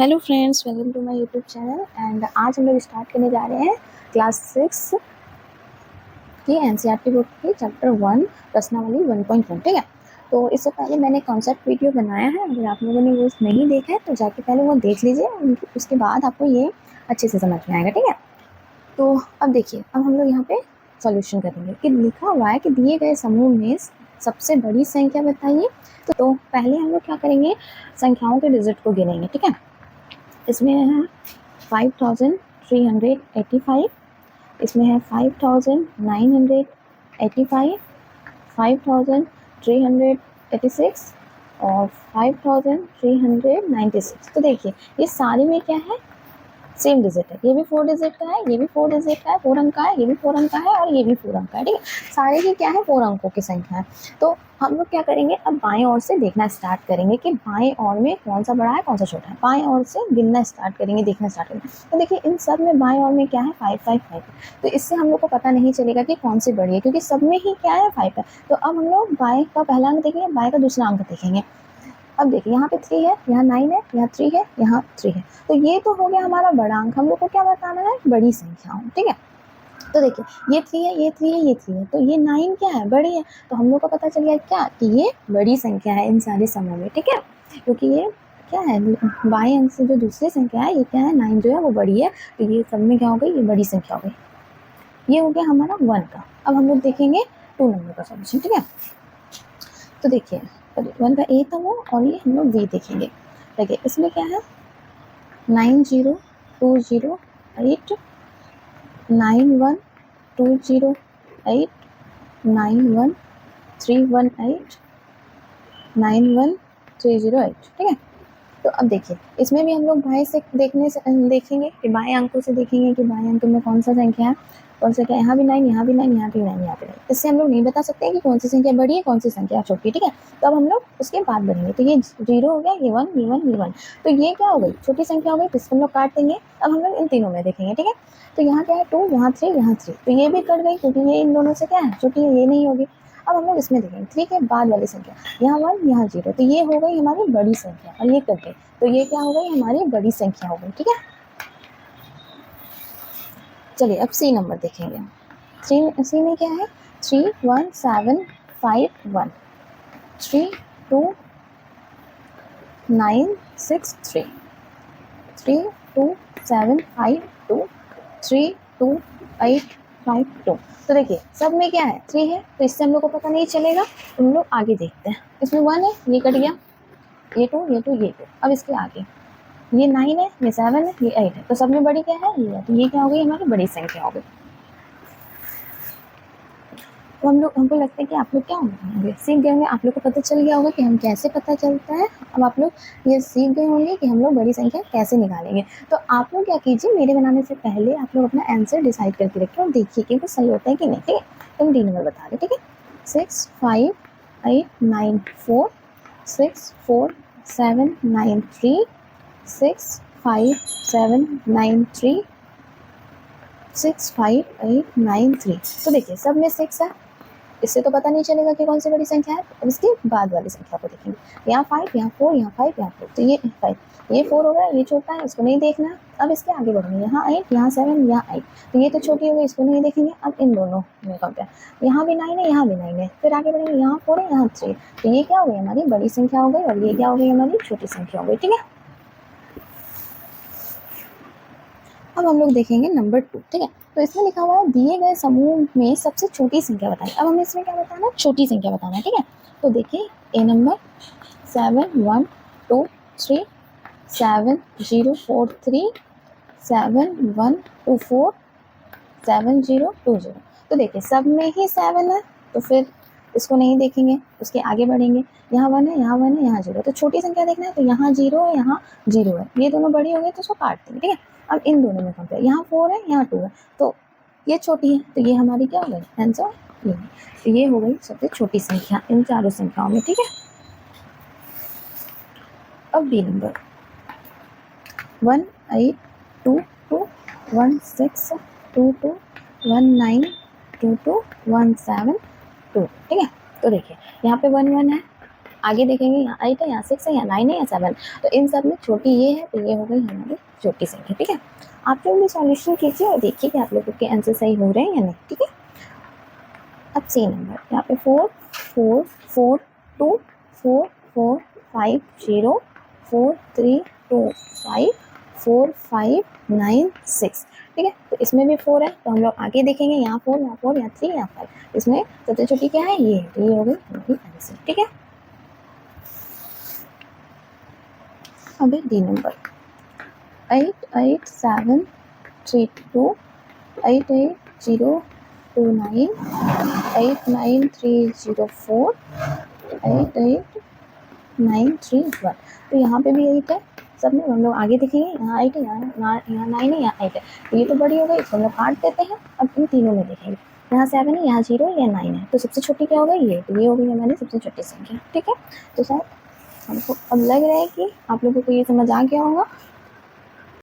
Hello friends, welcome to my YouTube channel. And आज हम लोग स्टार्ट करने जा रहे हैं क्लास 6 की एनसीईआरटी बुक की चैप्टर 1 प्रश्नावली 1.1। ठीक है, तो इससे पहले मैंने कॉन्सेप्ट वीडियो बनाया है। अगर आप लोगों ने वो नहीं देखा है तो जाके पहले वो देख लीजिए, उसके बाद आपको ये अच्छे से समझ में आएगा। ठीक है, तो अब देखिए, अब हम लोग यहाँ पे सॉल्यूशन करेंगे कि लिखा हुआ है कि दिए गए समूह में सबसे बड़ी संख्या बताइए। तो पहले हम लोग क्या करेंगे, संख्याओं के डिजिट को गिनेंगे। ठीक है, इसमें है 5385, इसमें है 5985, 5386 और 5396। तो देखिए ये सारे में क्या है, सेम डिजिट है। ये भी 4 डिजिट का है, ये भी 4 डिजिट का है, 4 अंक का है, ये भी 4 अंक का है और ये भी 4 अंक का है। ठीक है, सारे ही क्या है, 4 अंकों की संख्या है। तो हम लोग क्या करेंगे, अब बाएं ओर से देखना स्टार्ट करेंगे कि बाएं ओर में कौन सा बड़ा है कौन सा छोटा है। बाएं ओर से गिनना स्टार्ट करेंगे, देखना स्टार्ट करेंगे। तो देखिए इन सब में बाएं ओर में क्या है, 555। तो इससे हम लोग को पता नहीं चलेगा कि कौन सी बड़ी है, क्योंकि सब में ही क्या है, 5 है। तो अब हम लोग बाएं का पहला अंक देखेंगे, बाएं का दूसरा अंक देखेंगे। अब देखिए यहाँ पे 3 है, यहाँ 9 है, यहाँ 3 है, यहाँ 3 है। तो ये तो हो गया हमारा बड़ा अंक। हम लोग को क्या बताना है, बड़ी संख्या। ठीक है, तो देखिए ये 3 है, ये 3 है, ये 3 है, तो ये 9 क्या है, बड़ी है। तो हम लोग को पता चल गया क्या कि ये बड़ी संख्या है इन सारे समूह में। ठीक है, क्योंकि ये क्या है, बाएं अंक से जो दूसरी संख्या है ये क्या है, 9 जो है वो बड़ी है। तो ये सब में क्या हो गई, ये बड़ी संख्या हो गई। ये हो गया हमारा 1 का। अब हम लोग देखेंगे 2 नंबर का सॉल्यूशन। ठीक है, तो देखिए 1 का ए था वो, और ये हम लोग बी देखेंगे। देखिए इसमें क्या है, 90208, 91208, 91318, 91308। ठीक है, तो अब देखिए इसमें भी हम लोग बाएं से देखेंगे कि बाएं अंकों से देखेंगे कि बाएं अंकों में कौन सा संख्या है, कौन सा क्या। यहाँ भी 9, यहाँ भी 9, यहाँ भी 9, यहाँ भी 9। इससे हम लोग नहीं बता सकते कि कौन सी संख्या बड़ी है, कौन सी संख्या छोटी है। ठीक है, तो अब हम लोग उसके बाद बढ़ेंगे। तो ये 0 हो गया, ये 1, ये 1, ये 1। तो ये क्या हो गई, छोटी संख्या हो गई, तो इसको हम लोग काट देंगे। अब हम लोग इन तीनों में देखेंगे। ठीक है, तो यहाँ क्या है, 2, यहाँ 3, यहाँ 3। तो ये भी कट गई क्योंकि ये इन दोनों से क्या है, छोटी है, ये नहीं होगी। अब हम लोग इसमें देखेंगे 3 के बाद वाली संख्या, यहाँ 1, यहाँ 0। तो ये हो गई हमारी बड़ी संख्या और ये कट गई। तो ये क्या हो गई, हमारी बड़ी संख्या हो गई। ठीक है, चलिए अब सी नंबर देखेंगे। सी में क्या है, 31751, 32963, 32752, 32852। तो देखिए सब में क्या है, 3 है, तो इससे हम लोग को पता नहीं चलेगा। तो हम लोग आगे देखते हैं। इसमें 1 है, ये कट गया, ये 2, ये 2, ये 2। अब इसके आगे ये 9 है, ये 7 है, ये 8 है। तो सब में बड़ी क्या है, ये है। तो ये क्या हो गई, हमारी बड़ी संख्या हो गई। तो हमको लगता है कि आप लोग क्या होंगे, सीख गए होंगे। आप लोग को पता चल गया होगा कि हम कैसे पता चलता है। अब आप लोग ये सीख गए होंगे कि हम लोग बड़ी संख्या कैसे निकालेंगे। तो आप लोग क्या कीजिए, मेरे बनाने से पहले आप लोग अपना आंसर डिसाइड करके रखें और देखिए कि वो सही होता है कि नहीं। ठीक है, तो हम डी नंबर बता दें। ठीक है, 65894, 64793, 65793, 65893। तो देखिए सब में 6 है, इससे तो पता नहीं चलेगा कि कौन सी बड़ी संख्या है। अब इसके बाद वाली संख्या को देखेंगे, यहाँ 5, यहाँ 4, यहाँ 5, यहाँ 4। तो ये 5, ये 4 हो गया, ये छोटा है, इसको नहीं देखना। अब इसके आगे बढ़ेंगे, यहाँ 8, यहाँ 7, यहाँ 8। तो ये तो छोटी हो गई, इसको नहीं देखेंगे। अब इन दोनों में कंपेयर, यहाँ भी 9 है, यहाँ भी 9 है। फिर आगे बढ़ेंगे, यहाँ 4 है, यहाँ 3। तो ये क्या हो गई, हमारी बड़ी संख्या हो गई, और ये क्या हो गई, हमारी छोटी संख्या हो गई। ठीक है, अब हम लोग देखेंगे नंबर 2। ठीक है, तो इसमें लिखा हुआ है दिए गए समूह में सबसे छोटी संख्या बताइए। अब हमें इसमें क्या बताना है, छोटी संख्या बताना है। ठीक है, तो देखिए ए नंबर 7123, 7043, 7124, 7020। तो देखिए सब में ही 7 है, तो फिर इसको नहीं देखेंगे, उसके आगे बढ़ेंगे। यहाँ 1 है, यहाँ 1 है, यहाँ 0। तो छोटी संख्या देखना है, तो यहाँ 0 है, यहाँ 0 है। ये दोनों बड़ी हो गई, तो उसको काट देंगे। ठीक है, अब इन दोनों में कंपेयर, यहाँ 4 है, यहाँ 2 है। तो ये छोटी है, तो ये हमारी क्या हो गई, आंसर ये। तो ये हो गई सबसे छोटी संख्या इन चारों संख्याओं में। ठीक है, अब बी नंबर 18221622192217। ठीक है, तो देखिए यहाँ पे 1 1 है, आगे देखेंगे यहाँ 8 है, यहाँ 6 है, यहाँ 9 है, या 7। तो इन सब में छोटी ये है, तो ये हो गई हमारी छोटी संख्या। ठीक है, आप लोग भी सॉल्यूशन कीजिए और देखिए कि आप लोगों के आंसर सही हो रहे हैं या नहीं। ठीक है, अब सी नंबर यहाँ पे 4 4 4 2 4 4 5 0 4 3 2 5 4 5 9 6। ठीक है, तो इसमें भी 4 है, तो हम लोग आगे देखेंगे यहाँ 4 यहाँ 4 यहाँ 3 यहाँ 5। इसमें सबसे छोटी क्या है, ये है, तो ये हो गई हमारी आंसर। ठीक है, अब है डी नंबर 8 8 7 3 2 8 8 0 2 9 8 9 3 0 4 8 8 9 3 1। तो यहाँ पे भी 8 है सब में, हम लोग आगे देखेंगे यहाँ 8 है, यहाँ 9 है, यहाँ 8 है, तो ये तो बड़ी हो गई, इसको हम लोग काट देते हैं। अब इन तीनों में देखेंगे, यहाँ 7 है, यहाँ 0 है, यहाँ 9 है, तो सबसे छोटी क्या हो गई, ये, तो ये हो गई हमारी सबसे छोटी संख्या। ठीक है, तो शायद हमको अब लग रहा है कि आप लोगों को ये समझ आ गया होगा